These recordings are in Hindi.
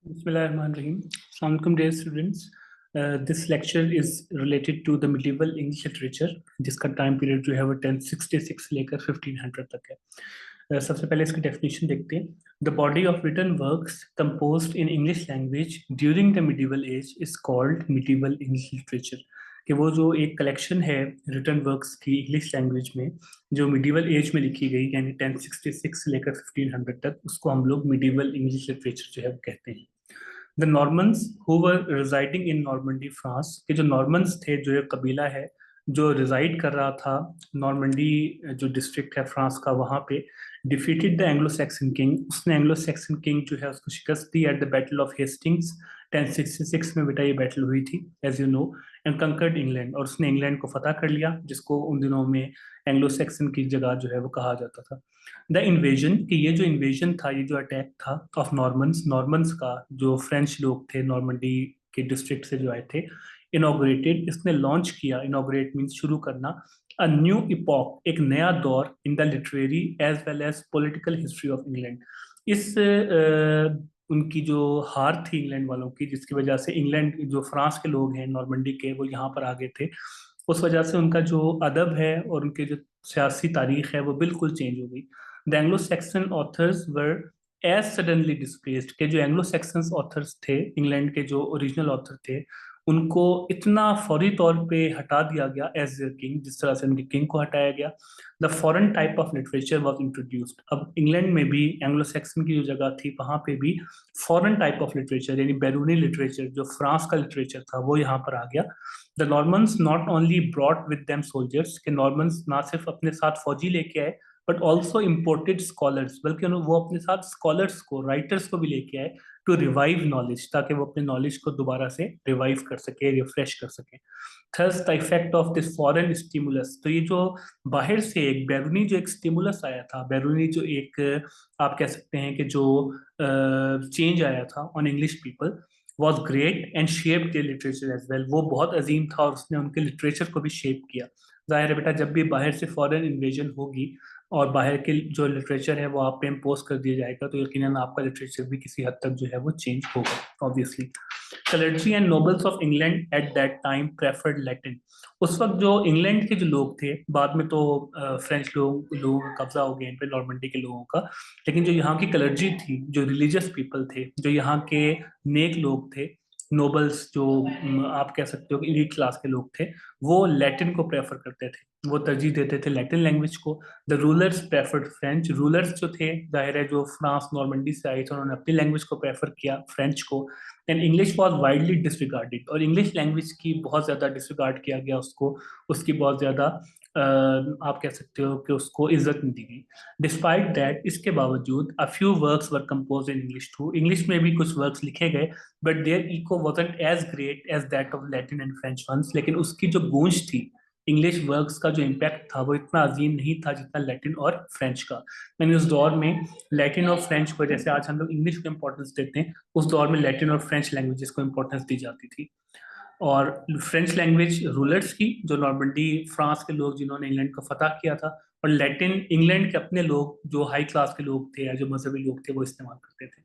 Bismillahirrahmanirrahim. Assalamu alaikum dear students. This lecture is related to the medieval English literature जिसका टाइम पीरियड जो है वो 1066 लेकर 1500 तक है। सबसे पहले इसकी डेफिनेशन देखते हैं। The body of written works composed in English language during the medieval age is called medieval English literature. कि वो जो एक कलेक्शन है रिटर्न वर्क्स की इंग्लिश लैंग्वेज में जो मिडीवल एज में लिखी गई यानी 1066 से लेकर 1500 तक, उसको हम लोग मिडीवल इंग्लिश लिटरेचर जो है वो कहते हैं। The Normans who were residing in Normandy France, के जो नॉर्मन्स थे, जो एक कबीला है जो रिजाइड कर रहा था नॉर्मंडी जो डिस्ट्रिक्ट है फ्रांस का, वहाँ पे defeated the Anglo Saxon king, उसने एंग्लो सैक्सन किंग जो है उसको शिकस्त दी at the battle of Hastings 1066 में। बेटा ये बैटल हुई थी as you know, and conquered England, और उसने इंग्लैंड को फतह कर लिया जिसको उन दिनों में एंग्लो सैक्सन की जगह जो है वो कहा जाता था। द इन्वेजन, कि ये जो इन्वेजन था, ये जो अटैक था ऑफ नॉर्मन्स, नॉर्मन्स का जो फ्रेंच लोग थे नॉर्मंडी के डिस्ट्रिक्ट से जो आए थे, इनॉग्रेटेड, इसने लॉन्च किया, इनॉग्रेट मीन्स शुरू करना, अ न्यू इपॉक, एक नया दौर in the literary as well as political history of England. इस उनकी जो हार थी इंग्लैंड वालों की, जिसकी वजह से इंग्लैंड जो फ्रांस के लोग हैं नॉर्मंडी के, वो यहाँ पर आ गए थे, उस वजह से उनका जो अदब है और उनके जो सियासी तारीख है वो बिल्कुल चेंज हो गई। The Anglo Saxon authors were as suddenly displaced, के जो एंग्लो सेक्सन ऑथर्स थे, इंग्लैंड के जो ओरिजिनल ऑथर थे, उनको इतना फौरी तौर पे हटा दिया गया एज देयर किंग, जिस तरह से उनके किंग को हटाया गया। The foreign type of literature was introduced, अब इंग्लैंड में भी एंग्लो सेक्सन की जो जगह थी वहां पे भी फॉरेन टाइप ऑफ लिटरेचर यानी बैरूनी लिटरेचर, जो फ्रांस का लिटरेचर था, वो यहाँ पर आ गया। The Normans not only brought with them soldiers, के नॉर्मन्स ना सिर्फ अपने साथ फौजी लेके आए, बट ऑल्सो इम्पोर्टेड स्कॉलर्स, बल्कि वो अपने साथ स्कॉलर्स को, राइटर्स को भी लेके आए, टू रिवाइव नॉलेज, ताकि वो अपने नॉलेज को दोबारा से रिवाइव कर सके, रिफ्रेश कर सके। Thus the effect of this foreign stimulus, तो ये जो बाहर से एक बैरूनी जो एक स्टिमुलस आया था, बैरूनी जो एक आप कह सकते हैं कि जो चेंज आया था on English people, was great and shape के लिटरेचर एज वेल, वो बहुत अजीम था और उसने उनके लिटरेचर को भी शेप किया। जाहिर है बेटा, जब भी बाहर से फॉरेन इन्वेजन होगी और बाहर के जो लिटरेचर है वो आप पे इम्पोज कर दिया जाएगा, तो यकीनन आपका लिटरेचर भी किसी हद तक जो है वो चेंज होगा obviously. Clergy and nobles of England at that time preferred Latin, उस वक्त जो इंग्लैंड के जो लोग थे, बाद में तो फ्रेंच लोगों का कब्जा हो गया इन पे, नॉर्मंडी के लोगों का, लेकिन जो यहाँ की क्लर्जी थी, जो रिलीजियस पीपल थे, जो यहाँ के नेक लोग थे, नोबल्स, जो आप कह सकते हो कि एलीट क्लास के लोग थे, वो लैटिन को प्रेफर करते थे, वो तरजीह देते थे लैटिन लैंग्वेज को। The rulers preferred French, rulers जो थे, जाहिर है जो फ्रांस नॉर्मंडी से आए थे, उन्होंने अपनी लैंग्वेज को प्रेफर किया, फ्रेंच को। And English was widely disregarded, और इंग्लिश लैंग्वेज की बहुत ज़्यादा डिसरिगार्ड किया गया, उसको, उसकी बहुत ज़्यादा आप कह सकते हो कि उसको इज्जत नहीं दी गई। डिस्पाइट दैट, इसके बावजूद, a few works were compose in English too, English में भी कुछ वर्क्स लिखे गए, but there echo wasn't as great as that of Latin and French ones, लेकिन उसकी जो गूंज थी, इंग्लिश वर्क्स का जो इम्पैक्ट था, वो इतना अजीम नहीं था जितना लैटिन और फ्रेंच का। मैंने उस दौर में लैटिन और फ्रेंच को, जैसे आज हम लोग इंग्लिश को इंपॉर्टेंस देते हैं, उस दौर में लैटिन और फ्रेंच लैंग्वेजेस को इंपॉर्टेंस दी जाती थी। और फ्रेंच लैंग्वेज रूलर्स की, जो नॉर्मंडी फ्रांस के लोग जिन्होंने इंग्लैंड को फतह किया था, और लैटिन इंग्लैंड के अपने लोग, जो हाई क्लास के लोग थे या जो मजहबी लोग थे, वो इस्तेमाल करते थे।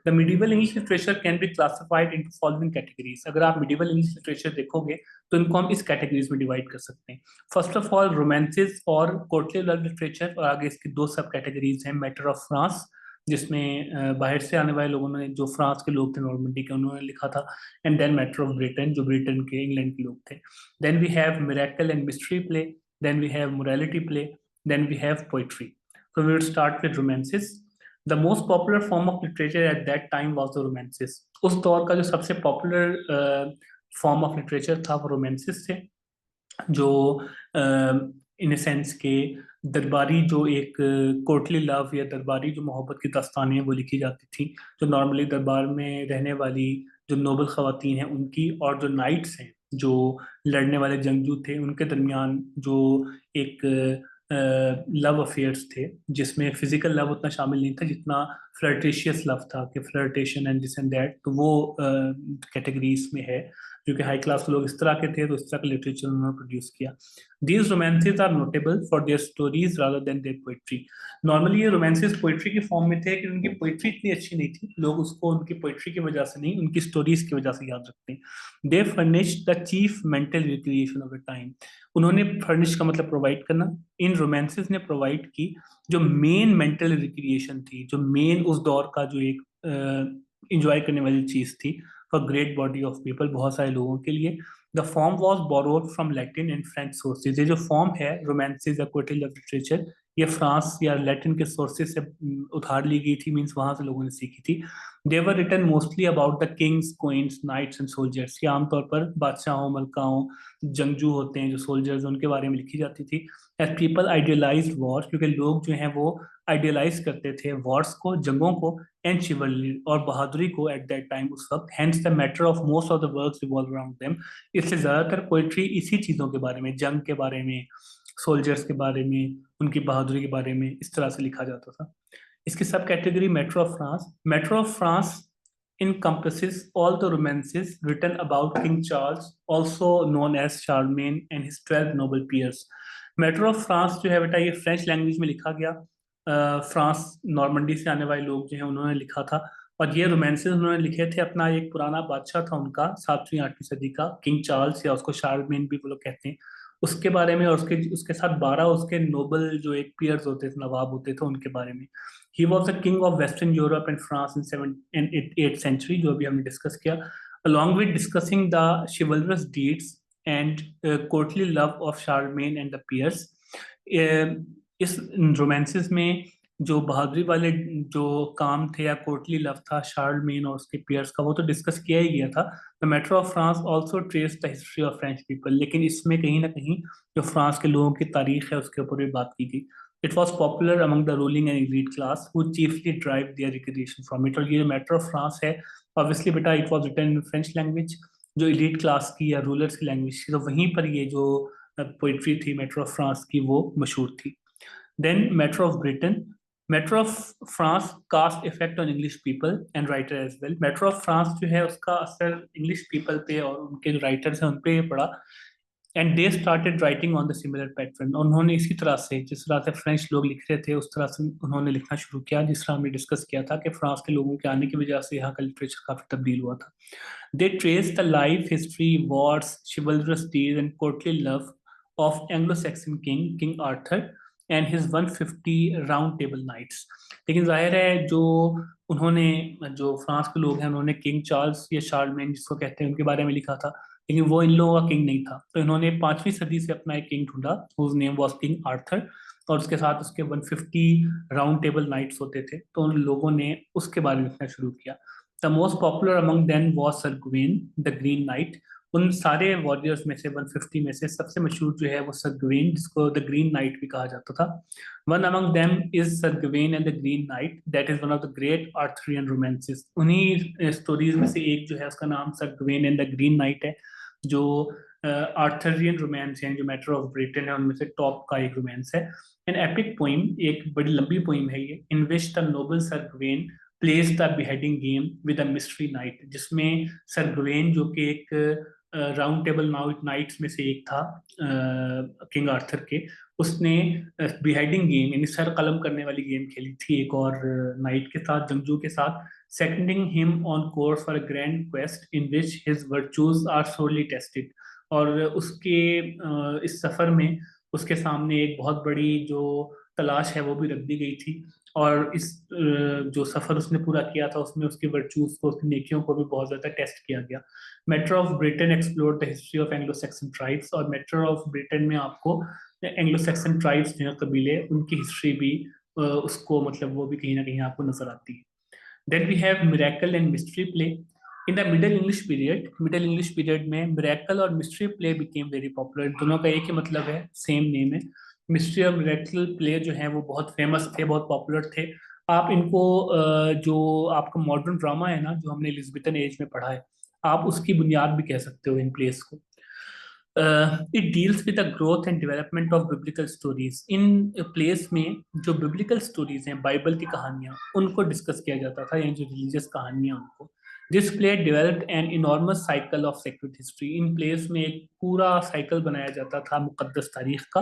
The medieval English literature can be classified into following categories, अगर आप मिडिवल इंग्लिश लिटरेचर देखोगे तो इनको हम इस कैटेगरीज में डिवाइड कर सकते हैं। फर्स्ट ऑफ ऑल रोमांसेस और कोर्टली लव लिटरेचर, और आगे इसकी दो सब कैटेगरीज हैं। मैटर ऑफ फ्रांस, जिसमें बाहर से आने वाले लोगों ने, जो फ्रांस के लोग थे नॉर्मंडी के, उन्होंने लिखा था। And then matter of Britain, जो ब्रिटेन के, इंग्लैंड के लोग थे। Then we have miracle and mystery play, then we have morality play, then we have poetry. So we will start with romances. The most popular form of literature at that time was the romances. उस दौर का जो सबसे पॉपुलर फॉर्म ऑफ लिटरेचर था वो रोमांसेस थे, जो इन सेंस के दरबारी, जो एक कोर्टली लव या दरबारी जो मोहब्बत की दास्तानें वो लिखी जाती थी, जो नॉर्मली दरबार में रहने वाली जो नोबल खवातीन हैं उनकी, और जो नाइट्स हैं, जो लड़ने वाले जंगजू थे, उनके दरमियान जो एक लव अफेयर्स थे, जिसमें फिजिकल लव उतना शामिल नहीं था जितना फ्लर्टेशियस लव था, कि flirtation and this and that, तो वो कैटेगरी इसमें है। जो कि हाई क्लास लोग इस तरह के थे, तो इस तरह का लिटरेचर उन्होंने प्रोड्यूस किया. These romances are notable for their stories rather than their poetry. Normally ये रोमांसेस पोइट्री की फॉर्म में थे कि उनकी पोइट्री इतनी अच्छी नहीं थी, लोग उसको उनकी पोइट्री की वजह से नहीं, उनकी स्टोरीज की वजह से याद रखते हैं. They furnish the chief mental recreation of the time. उन्होंने फर्निश का मतलब प्रोवाइड करना. इन रोमांसेस ने प्रोवाइड की जो मेन मेंटल रिक्रिएशन थी, जो मेन उस दौर का जो एक इंजॉय करने वाली चीज थी for great body of people, बहुत सारे लोगों के लिए. The form was borrowed from Latin and French sources. ये जो फॉर्म है रोमांसेस या पोएट्री लव लिटरेचर, ये फ्रांस या लैटिन के सोर्सेज से उधार ली गई थी, मीन्स वहां से लोगों ने सीखी थी. They were written mostly about the kings, queens, knights and soldiers. ये आमतौर पर बादशाहों, मलकाओं, जंगजू होते हैं जो सोल्जर्स, उनके बारे में लिखी जाती थी. एज पीपल आइडियलाइज वॉर, क्योंकि लोग जो हैं वो आइडियलाइज करते थे वॉर्स को, जंगों को, एंड शिवरली और बहादुरी को एट दैट टाइम, उस वक्त. Hence the matter of most of the works revolve around them. इसलिए ज्यादातर पोइट्री इसी चीजों के बारे में, जंग के बारे में, सोल्जर्स के बारे में, उनकी बहादुरी के बारे में, इस तरह से लिखा जाता था. इसकी सब category metro of France. Metro of France encompasses all the romances written about King Charles, also known as Charlemagne, and his 12 noble peers. Metro of France जो है बेटा, ये फ्रेंच लैंग्वेज में लिखा गया. फ्रांस नॉर्मंडी से आने वाले लोग जो हैं उन्होंने लिखा था, और ये रोमांसेस उन्होंने लिखे थे. अपना एक पुराना बादशाह था उनका 7वीं 8वीं सदी का, किंग चार्ल्स, या उसको शार्लमेन भी वो लोग कहते हैं, उसके बारे में. और उसके उसके साथ 12 उसके नोबल जो एक पियर्स होते थे, नवाब होते थे, उनके बारे में. He was the king of western Europe and France in 7th and 8th century, जो अभी हमने डिस्कस किया. Along with discussing the chivalrous deeds and courtly love of Charlemagne and the peers. इस रोमांसेस में जो बहादुरी वाले जो काम थे या कोर्टली लव था शार्लमेन और उसके पियर्स का, वो तो डिस्कस किया ही गया था. The matter of France also trace the history of French people. लेकिन इसमें कहीं ना कहीं जो फ्रांस के लोगों की तारीख है उसके ऊपर भी बात की गई. It was popular among the ruling and elite class who chiefly drive their recreation from it. और ये जो मैटर ऑफ फ्रांस है, ऑब्वियसली बेटा it was written in French language, जो एलीट क्लास की या रूलर्स की लैंग्वेज थी, तो वहीं पर ये जो पोइट्री थी मैटर ऑफ फ्रांस की, वो मशहूर थी. Then Matter of Britain. Matter of France cast effect on English people and writer as well. Matter of France जो है उसका असर इंग्लिश पीपल पे और उनके जो राइटर्स हैं उन पे पड़ा. And they started writing on the similar pattern. उन्होंने इसी तरह से, जिस तरह से फ्रेंच लोग लिख रहे थे, उस तरह से उन्होंने लिखना शुरू किया, जिस तरह हमने डिस्कस किया था कि फ्रांस के लोगों के आने की वजह से यहाँ का लिटरेचर काफी तब्दील हुआ था. They trace the life, history, wars, chivalrous deeds and courtly love of Anglo-Saxon King Arthur and his 150 round table knights. लेकिन जाहिर है जो उन्होंने, जो फ्रांस के लोग हैं, उन्होंने किंग चार्ल्स या शार्लमेन जिसको कहते हैं उनके बारे में लिखा था, लेकिन वो इन लोगों का किंग नहीं था. तो इन्होंने 5वीं सदी से अपना एक किंग ढूंढा, whose name was king Arthur, और उसके साथ उसके 150 राउंड टेबल नाइट्स होते थे, तो उन लोगों ने उसके बारे में लिखना शुरू किया. The most popular among them was sir गुवेन the Green night. उन सारे वॉरियर्स में से 150 में से सबसे मशहूर जो है वो सर गवेन, जिसको द ग्रीन नाइट भी कहा जाता था. One among them is Sir Gawain and the Green Knight, that is one of the great Arthurian romances. उन्हीं स्टोरीज में से एक जो है उसका नाम Sir Gawain and the Green Knight है, जो आर्थरियन रोमांस है, जो मैटर ऑफ ब्रिटेन है उनमें से टॉप का एक रोमांस है. एन एपिक पोइम, एक बड़ी लंबी पोइम है ये, in which the noble Sir Gawain pledge the beheading game with a mystery knight, जिसमें सर गवेन जो कि एक राउंड टेबल नाइट्स में से एक था किंग आर्थर के, उसने बिहाइडिंग गेम यानी सर कलम करने वाली गेम खेली थी एक और नाइट के साथ, जंगजू के साथ. Seconding him on course for a grand quest in which his virtues are sorely tested. और उसके इस सफर में उसके सामने एक बहुत बड़ी जो तलाश है वो भी रख दी गई थी, और इस जो सफर उसने पूरा किया था उसमें उसकी वर्चूज को, उसकी नेकियों को भी बहुत ज्यादा टेस्ट किया गया. Matter of Britain explore the history of Anglo Saxon tribes. और मैटर ऑफ ब्रिटेन में आपको एंग्लो सैक्सन ट्राइब्स जो है कबीले, उनकी हिस्ट्री भी उसको मतलब वो भी कहीं ना कहीं आपको नजर आती है. Then we have miracle and mystery play. In the middle English period में मिरेकल और mystery play became very popular. दोनों का एक ही मतलब है, सेम नेम है. मिस्ट्री और मिरेकल प्ले जो है वो बहुत फेमस थे, बहुत पॉपुलर थे. आप इनको जो आपका मॉडर्न ड्रामा है ना, जो हमने एलिजाबेथन एज में पढ़ा है, आप उसकी बुनियाद भी कह सकते हो इन प्लेस को. It deals with the growth and development of biblical stories. In plays में जो बिब्लिकल स्टोरीज हैं, बाइबल की कहानियां, उनको डिस्कस किया जाता था, यानी जो रिलीजियस कहानियां उनको. This play developed an enormous cycle of sacred history. इन प्लेस में एक पूरा साइकिल बनाया जाता था मुकद्दस तारीख का,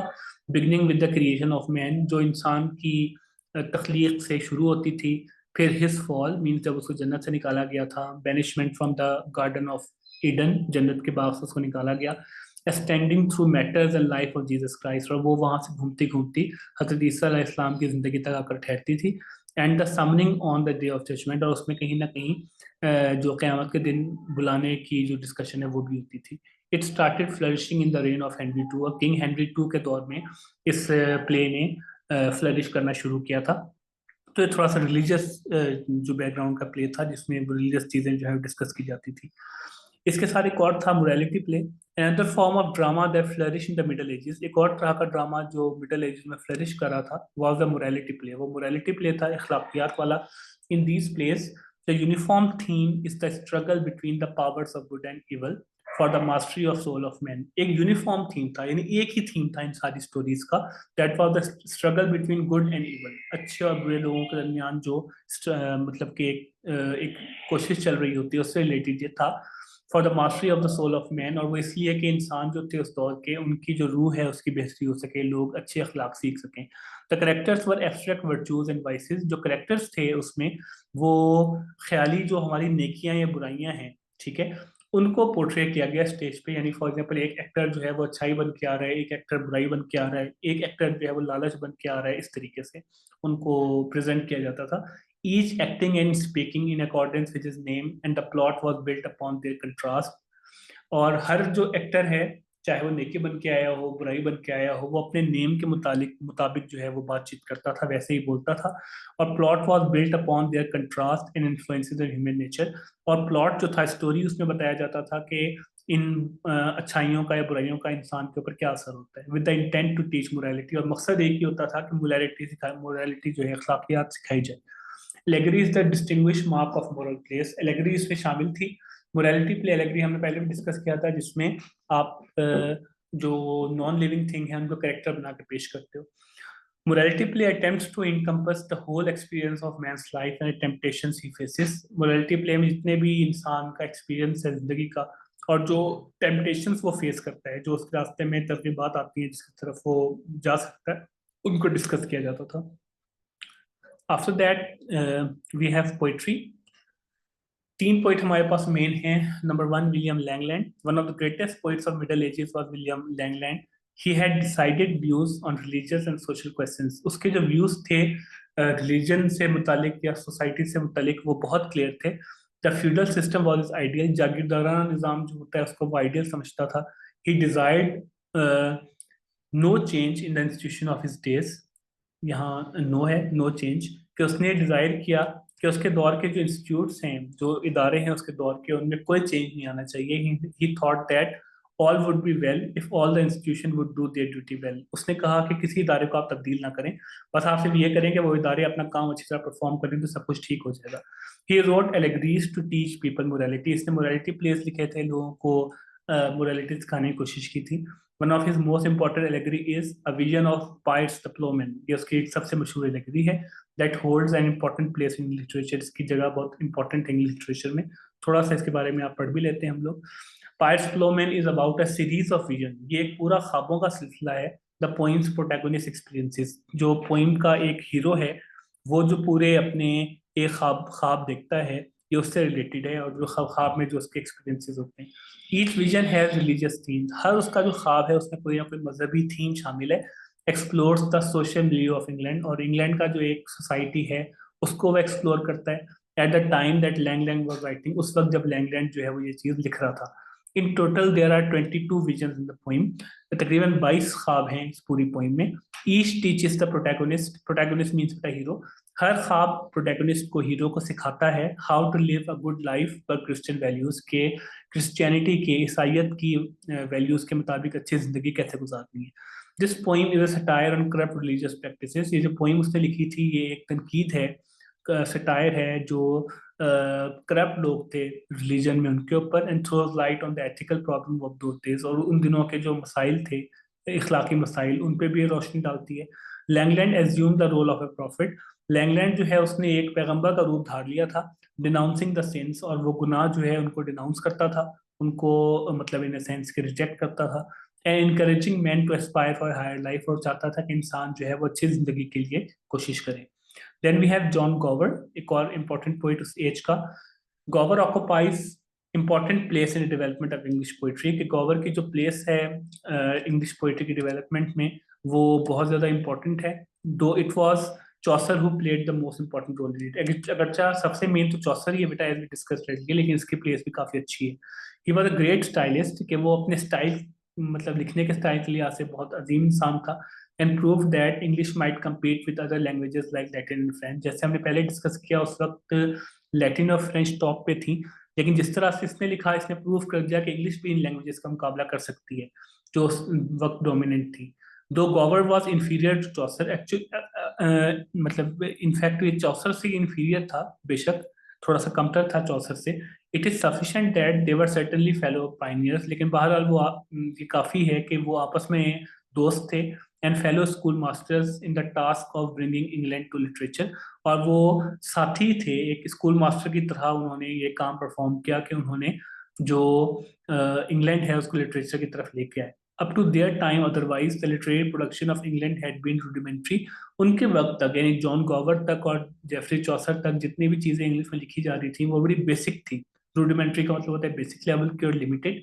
beginning with the creation of man, जो इंसान की तख्लीक से शुरू होती थी। फिर हिज फॉल मीन्स जब उसको जन्नत से निकाला गया था, banishment from the garden of Eden, जन्नत के बाग से उसको निकाला गया, extending through matters and life of Jesus Christ, और वो वहां से घूमती घूमती हजरत ईसा अलैहि इस्लाम की जिंदगी तक आकर ठहरती थी। And the summoning on the day of judgement, और उसमें कहीं ना कहीं जो क़यामत के दिन बुलाने की जो डिस्कशन है वो भी होती थी। It started flourishing in the reign of Henry two, और किंग हेनरी टू के दौर में इस प्ले ने फ्लरिश करना शुरू किया था। तो ये थोड़ा सा रिलीजियस जो बैकग्राउंड का प्ले था, जिसमें रिलीजियस चीजें जो है डिस्कस की जाती थी। इसके साथ एक और था morality play, another form of drama that flourish in the middle edges. एक और तरह का ड्रामा जो मिडल एजेस में फ्लरिश कर रहा था वाज द मोरालिटी प्ले। वो मोरालिटी प्ले था अखलाकियात वाला। In these plays the uniform theme is the struggle between the powers of good and evil for the mastery of soul of man. एक यूनिफॉर्म थीम था, यानी एक ही थीम था इन सारी स्टोरीज का, that was the struggle between good and evil. अच्छे और बुरे लोगों के दरमियान जो मतलब कि एक कोशिश चल रही होती है, उससे रिलेटेड ये था। For the mastery of the soul of man, और वो इसलिए कि इंसान जो थे उस दौर के, उनकी जो रूह है उसकी बेहतरी हो सके, लोग अच्छे अखलाक सीख सकें। The characters were abstract virtues and vices. जो करेक्टर्स थे उसमें वो ख्याली जो हमारी नेकियां या बुराइयां हैं, ठीक है, उनको पोर्ट्रे किया गया स्टेज पे। यानी फॉर एग्जांपल एक एक्टर जो है वो अच्छाई बन के आ रहा है, एक एक्टर बुराई बन के आ रहा है, एक एक्टर जो है वो लालच बन के आ रहा है, इस तरीके से उनको प्रेजेंट किया जाता था। each acting and speaking in accordance with his name, and the plot was built upon their contrast। और हर जो एक्टर है, चाहे वो नेकी बन के आया हो, बुराई बन के आया हो, वो अपने नेम के मुताबिक जो है वो बातचीत करता था, वैसे ही बोलता था। और plot was built upon their contrast and influences of human nature. और प्लॉट जो था, स्टोरी उसमें बताया जाता था कि इन अच्छाइयों का या बुराइयों का इंसान के ऊपर क्या असर होता है, with the intent to teach morality. और मकसद एक ही होता था कि मोरालिटी जो है, अखलाकियात सिखाई जाए। Allegory is the distinguish mark of moral place. Allegory इसमें शामिल थी। मोरालिटी प्ले एलेगरी हमने पहले भी डिस्कस किया था, जिसमें आप जो नॉन लिविंग थिंग है उनको कैरेक्टर बना के पेश करते हो। Morality play attempts to encompass the whole experience of man's life and the temptations he faces। Morality play में जितने भी इंसान का एक्सपीरियंस है जिंदगी का, और जो टेम्पटेशंस वो फेस करता है, जो उसके रास्ते में तरकीबात आती हैं जिसकी तरफ वो जा सकता है, उनको डिस्कस किया जाता था। After that we have poetry. तीन पोइट हमारे पास मेन हैं। Number one, William Langland. One of the greatest poets of middle ages was William Langland. He had decided views on religious and social questions. उसके जो व्यूज थे रिलीजन से मुतालिक या सोसाइटी से मुतालिक, वो बहुत क्लियर थे। The feudal system was his ideal. जागीरदाराना निज़ाम जो होता है उसको वो आइडियल समझता था। He desired no change in the institution of his days. यहाँ नो है, नो चेंज, कि उसने डिजायर किया कि उसके दौर के जो इंस्टीट्यूट्स हैं, जो इदारे हैं उसके दौर के, उनमें कोई चेंज नहीं आना चाहिए। ही thought that all would be well if all the institution would do their duty well. उसने कहा कि किसी इदारे को आप तब्दील ना करें, बस आप सिर्फ ये करें कि वो इदारे अपना काम अच्छी तरह परफॉर्म करें, तो सब कुछ ठीक हो जाएगा। He wrote allegories to teach people morality. इसने मोरालिटी प्लेस लिखे थे, लोगों को मोरालिटी सिखाने की कोशिश की थी। One of his most important allegory is a vision of Piers the Plowman. ये उसकी एक सबसे मशहूर एलेगरी है, that holds an important place in literature. इसकी जगह बहुत इंपॉर्टेंट है इंग्लिश लिटरेचर में। थोड़ा सा इसके बारे में आप पढ़ भी लेते हैं हम लोग। Piers Plowman is about a series of vision. ये एक पूरा ख्वाबों का सिलसिला है। The poem's protagonist experiences. जो पोइम का एक हीरो है, वो जो पूरे अपने एक ख्वाब ख्वाब देखता है, ये उससे रिलेटेड है, और जो ख्वाब में जो उसके एक्सपीरियंसेस होते हैं। Each vision has religious theme. हर उसका जो ख्वाब है उसमें कोई ना कोई मजहबी थीम शामिल है। एक्सप्लोर्स द सोशल मिलियो ऑफ इंग्लैंड। और इंग्लैंड का जो एक सोसाइटी है उसको वो एक्सप्लोर करता है। At the time that Langland was writing, उस वक्त जब लैंगलैंड जो है वो ये चीज लिख रहा था। In total there are 22 visions in the poem. तकरीबन 22 ख्वाब हैं इस पूरी पोइम में। Each teaches the protagonist. Protagonist means the hero. हर ख्वाब प्रोटैगोनिस्ट को, हीरो को सिखाता है how to live a good life पर क्रिश्चियन वैल्यूज के, क्रिश्चियनिटी के, ईसाइयत की वैल्यूज के मुताबिक अच्छी जिंदगी कैसे गुजारनी है। This poem is a satire on corrupt religious practices. ये जो पोइम उसने लिखी थी ये एक तनकीद है, सटायर है जो करप्ट लोग थे रिलीजन में उनके ऊपर, and throws light on the ethical problem of those days. और उन दिनों के जो मसाइल थे, इखलाकी मसाइल, उन पे भी रोशनी डालती है। Langland assume the role of a prophet. Langland जो है उसने एक पैगंबर का रूप धार लिया था, डिनाउंसिंग द सिंस, और वो गुनाह जो है उनको डिनाउंस करता था, उनको मतलब इन सेंस के रिजेक्ट करता था, and encouraging man to aspire for higher life, और चाहता था कि इंसान जो है वो अच्छी जिंदगी के लिए कोशिश करे। Then we have John Gower, एक और इम्पोर्टेंट पोइट उस एज का। Gower occupies important place in development of English poetry, कि गॉवर की जो प्लेस है इंग्लिश पोइट्री की डेवलपमेंट में वो बहुत ज्यादा इंपॉर्टेंट है। Though it was Chaucer who played the most important role in it, अगरचा सबसे मेन तो चौसर ही है बेटा, एज वी डिस्कस करेंगे, लेकिन इसकी प्लेस भी काफी अच्छी है। He was a great stylist, कि वो अपने स्टाइल मतलब लिखने के स्टाइल के लिहाज से बहुत अजीम इंसान था, and prove that English might compete with other languages like Latin and French. जैसे हमने पहले डिस्कस किया उस वक्त लैटिन और फ्रेंच टॉप पे थी, लेकिन जिस तरह से इसने लिखा इसने प्रूव कर दिया कि इंग्लिश भी इन लैंग्वेजेस का मुकाबला कर सकती है जो उस वक्त डोमिनेंट थी। Though Gower was inferior to Chaucer actually, मतलब इनफैक्ट ये चौसर से इंफीरियर था, बेशक थोड़ा सा कमतर था चौसर से। It is sufficient that they were certainly fellow Pioneers, लेकिन बहरहाल वो ये काफी है कि वो आपस में दोस्त थे, and fellow school masters in the task of bringing England to literature, और वो साथी थे एक स्कूल मास्टर की तरह, उन्होंने ये काम परफॉर्म किया कि उन्होंने जो इंग्लैंड है उसको लिटरेचर की तरफ लेके आए। Up to their time otherwise the literary production of England had been rudimentary, उनके वक्त तक यानी जॉन गॉवर तक और जेफरी चौसर तक जितनी भी चीजें इंग्लिश में लिखी जा रही थी वो बड़ी बेसिक थी। रूडिमेंट्री का मतलब होता है बेसिक लेवल की और limited.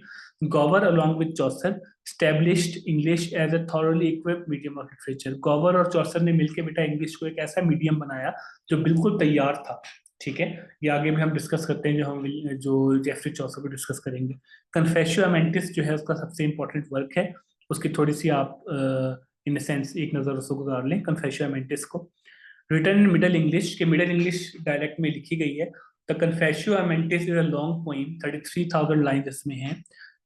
Gower along with Chaucer established English as a thoroughly equipped medium of literature, Gower और चौसर ने मिलकर बेटा इंग्लिश को एक ऐसा मीडियम बनाया जो बिल्कुल तैयार था। ठीक है, ये आगे भी हम डिस्कस करते हैं, जो जेफरी चौसर को डिस्कस करेंगे। कन्फेशियो अमेंटिस जो है उसका सबसे इंपॉर्टेंट वर्क है, उसकी थोड़ी सी आप इन सेंस एक नजर उसको गुजार लें कन्फेशियो अमेंटिस को। रिटन इन मिडल इंग्लिश, के मिडल इंग्लिश डायलेक्ट में लिखी गई है। The Confessio Amantis is a long poem, 33,000 line इसमें है,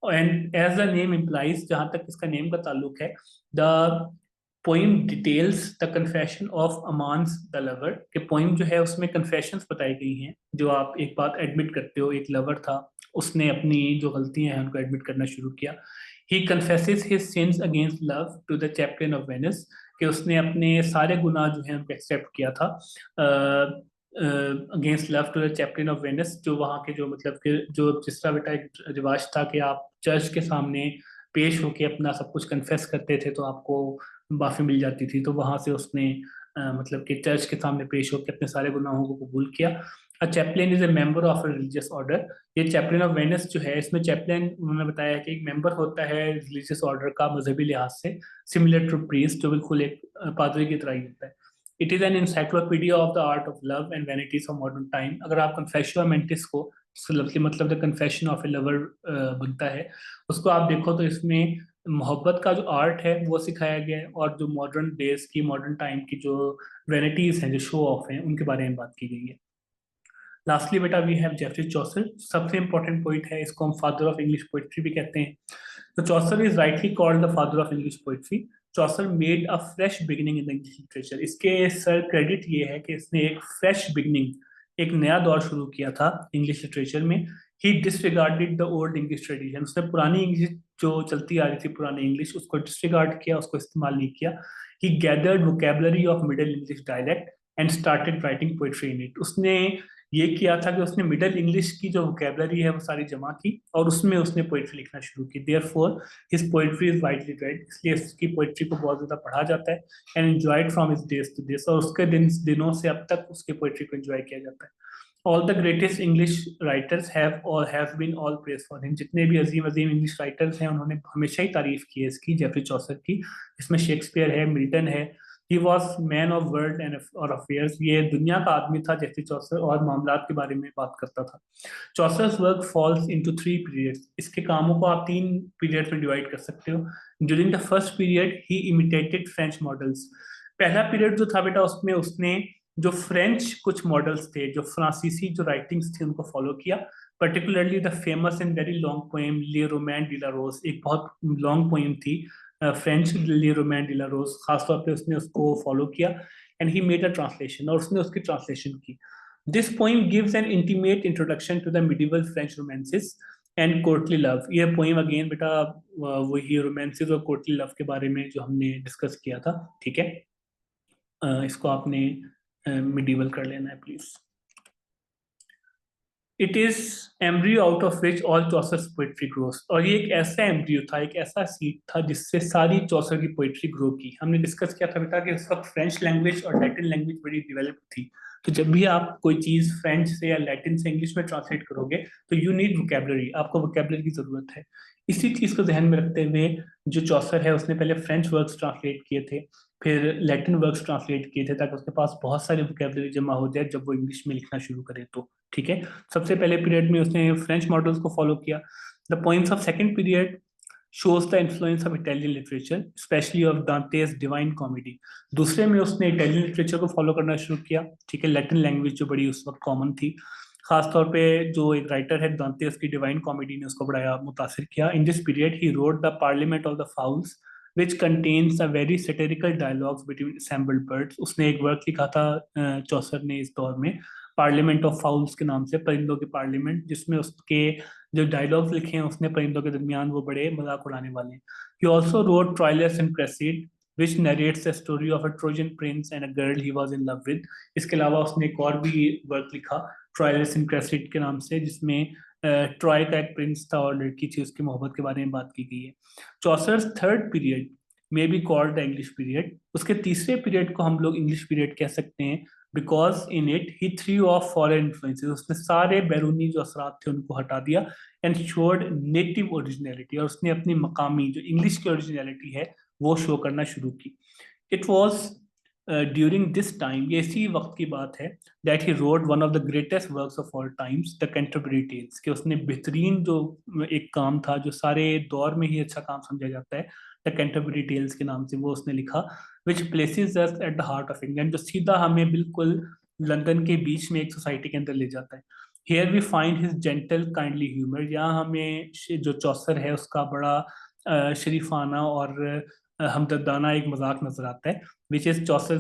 and as the name implies, जहां तक इसका नेम का ताल्लुक है, the poem details the confession of Amans the lover, के पोइम जो है उसमें कन्फेशंस बताई गई हैं, जो आप एक बात एडमिट करते हो, एक लवर था उसने अपनी जो गलतियां हैं उनको एडमिट करना शुरू किया। He confesses his sins against love to the chaplain of Venus, कि उसने अपने सारे गुनाह जो हैं उनको एक्सेप्ट किया था against love to the chaplain of Venus, जो वहाँ के जो मतलब कि जो जिस तरह बेटा एक रिवाज था कि आप चर्च के सामने पेश होके अपना सब कुछ कन्फेस करते थे तो आपको माफी मिल जाती थी, तो वहां से उसने मतलब कि चर्च के सामने पेश होकर अपने सारे गुनाहों को कबूल किया। A chaplain is a member of a religious order, ये चैपलिन ऑफ वेनिस जो है इसमें चैपलिन उन्होंने बताया कि एक मेंबर होता है रिलीजियस ऑर्डर का मजहबी लिहाज से, सिमिलर टू प्रीस्ट, जो बिल्कुल एक पादरी की तरह ही होता है। It is an encyclopedia of the art of love and vanities of modern time, अगर आप कन्फेशियो मेंटिस को मतलब the confession of A lover बनता है उसको आप देखो तो इसमें मोहब्बत का जो आर्ट है वो सिखाया गया है, और जो मॉडर्न डेज की मॉडर्न टाइम की जो वेनिटीज हैं जो शो ऑफ हैं उनके बारे में बात की गई है। लास्टली बेटा वी हैव जेफरी चौसर, सबसे इंपॉर्टेंट पॉइंट है, इसको हम फादर ऑफ इंग्लिश पोइट्री भी कहते हैं। तो Chaucer is rightly called the father of English poetry. Chaucer made a fresh beginning in the English literature, इसके सर क्रेडिट ये है कि इसने एक फ्रेश बिगिनिंग, एक नया दौर शुरू किया था इंग्लिश लिटरेचर में। He disregarded the old English tradition, उसने पुरानी इंग्लिश जो चलती आ रही थी पुरानी इंग्लिश उसको डिसरिगार्ड किया, उसको इस्तेमाल नहीं किया। He gathered vocabulary of Middle English dialect and started writing poetry in it, उसने ये किया था कि उसने मिडिल इंग्लिश की जो वोकेबलरी है वो सारी जमा की और उसमें उसने पोइट्री लिखना शुरू की। Therefore his poetry is widely red, इसलिए उसकी पोइट्री को बहुत ज्यादा पढ़ा जाता है, and enjoyed from his days two days, और उसके दिनों से अब तक उसके पोइट्री को एंजॉय किया जाता है। All the greatest English writers have been all praise for him, जितने भी अजीम अजीम इंग्लिश राइटर्स हैं उन्होंने हमेशा ही तारीफ की है इसकी, जेफरी चौसर की। इसमें शेक्सपियर है, मिल्टन है। He was man of world and और अफेयर्स, ये दुनिया का आदमी था जेफरी चौसर, और मामलात के बारे में बात करता था। Chaucer's work falls into 3 periods, इसके कामों को आप 3 पीरियड्स में डिवाइड कर सकते हो। During the first period he imitated French models, पहला पीरियड जो था बेटा उसमें उसने जो फ्रेंच कुछ मॉडल्स थे, जो फ्रांसीसी जो राइटिंग्स थी उनको फॉलो किया, particularly the famous and very long poem ले रोमैन डी ला रोज, एक बहुत लॉन्ग पोएम थी फ्रेंच ले रोमैन डी ला रोज, खासतौर पे उसने उसको फॉलो किया, and he made a translation, और उसने उसकी ट्रांसलेशन की। This poem gives an intimate introduction to the medieval French romances and courtly love, ये पोएम अगेन बेटा वही रोमांसेस और कोर्टली लव के बारे में जो हमने डिस्कस किया था। ठीक है, इसको आपने मिडीवल कर लेना है please. It is embryo out of which all Chaucer's poetry grows. और ये एक ऐसा एम्ब्रियो था, एक ऐसा सीड था जिससे सारी चौसर की पोएट्री ग्रो की। हमने डिस्कस किया था बेटा कि उस वक्त फ्रेंच लैंग्वेज और लैटिन लैंग्वेज बड़ी डेवलप थी, तो जब भी आप कोई चीज फ्रेंच से या लैटिन से इंग्लिश में ट्रांसलेट करोगे तो यू नीड वोकेबलरी, आपको वोकेबलरी की जरूरत है। इसी चीज को ध्यान में रखते हुए जो चौसर है उसने पहले फ्रेंच वर्क्स ट्रांसलेट किए थे, फिर लैटिन वर्क्स ट्रांसलेट किए थे, ताकि उसके पास बहुत सारी वोकेबलरी जमा हो जाए जब वो इंग्लिश में लिखना शुरू करे तो। ठीक है, सबसे पहले पीरियड में उसने फ्रेंच मॉडल्स को फॉलो किया। The poems of second period shows the influence of Italian literature, especially of Dante's Divine Comedy। दूसरे में उसने इटालियन लिटरेचर को फॉलो करना शुरू किया। ठीक है, लैटिन लैंग्वेज जो बड़ी उस वक्त कॉमन थी, खासतौर पे जो एक राइटर है दांते, उसकी डिवाइन कॉमेडी ने उसको बड़ा मुतासिर किया। In this period he wrote the parliament of the fowls which contains a very satirical dialogues between assembled birds. उसने एक वर्क लिखा था चौसर ने इस दौर में, पार्लियामेंट ऑफ फाउल्स के नाम से, परिंदों के पार्लियामेंट, जिसमें उसके जो डायलॉग्स लिखे हैं उसने परिंदों के दरमियान वो बड़े मजाक उड़ाने वाले हैं। He also wrote Troilus and Cressida, which narrates the story of a Trojan prince and a girl he was in love with। इसके अलावा उसने एक और भी वर्क लिखा ट्रायलस एंड क्रेसिड के नाम से, जिसमें ट्रॉय का एक प्रिंस था और लड़की थी, उसकी मोहब्बत के बारे में बात की गई है। Chaucer's third period may be called the English period. उसके तीसरे पीरियड को हम लोग इंग्लिश पीरियड कह सकते हैं, because in it he through of foreign influences. उसने सारे बैरूनी जो असरात थे उनको हटा दिया एंड शोड नेटिव ओरिजिनलिटी, और उसने अपनी मकामी जो इंग्लिश की ओरिजिनलिटी है वो शो करना शुरू की। It was during this time, ये इसी वक्त की बात है, that he wrote one of the greatest works of all times, the Canterbury Tales. कि उसने बेहतरीन जो एक काम था जो सारे दौर में ही अच्छा काम समझा जाता है, द कैंटरबरी टेल्स के नाम से वो उसने लिखा, which places us at the heart of England, जो सीधा हमें बिल्कुल लंदन के बीच में एक सोसाइटी के अंदर ले जाता है। Here we find his gentle kindly humour. यहाँ हमें जो चौसर है उसका बड़ा शरीफाना और हमदर्दाना एक मजाक नजर आता है, which is Chaucer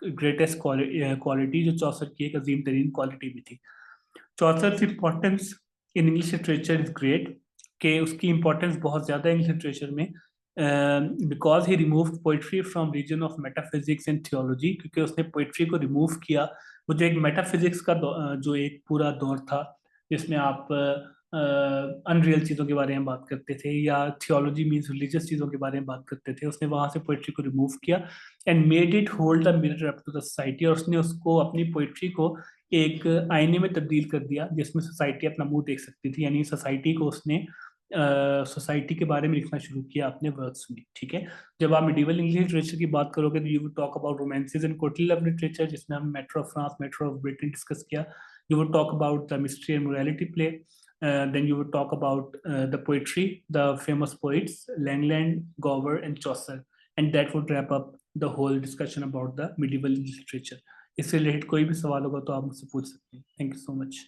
greatest quality, जो चौसर की एक अजीम तरीन क्वालिटी भी थी। Chaucer importance in English literature is great, कि उसकी इंपॉर्टेंस बहुत ज्यादा है इंग्लिश लिटरेचर में, because he remove poetry from reason of metaphysics and theology. क्योंकि उसने पोइट्री को रिमूव किया, वो जो एक मेटाफिजिक्स का जो एक पूरा दौर था जिसमें आप अनरियल चीज़ों के बारे में बात करते थे, या थियोलॉजी मीन्स रिलीजियस चीज़ों के बारे में बात करते थे, उसने वहाँ से पोइट्री को रिमूव किया and made it hold the mirror up to the society. और उसने उसको अपनी पोइट्री को एक आईने में तब्दील कर दिया जिसमें सोसाइटी अपना मुंह देख सकती थी, यानी सोसाइटी को उसने सोसाइटी के बारे में लिखना शुरू किया अपने वर्क्स में। ठीक है, जब आप मिडिवल इंग्लिश लिटरेचर की बात करोगे तो you would talk about romances and courtly love literature, जिसमें हम matter of France, matter of Britain discuss किया। You would talk about the mystery and morality play, then you would talk about the poetry, the famous poets Langland, Gower and Chaucer, and that would wrap up the whole discussion about the medieval English literature। इससे रिलेटेड कोई भी सवाल होगा तो आप मुझसे पूछ सकते हैं। Thank you so much.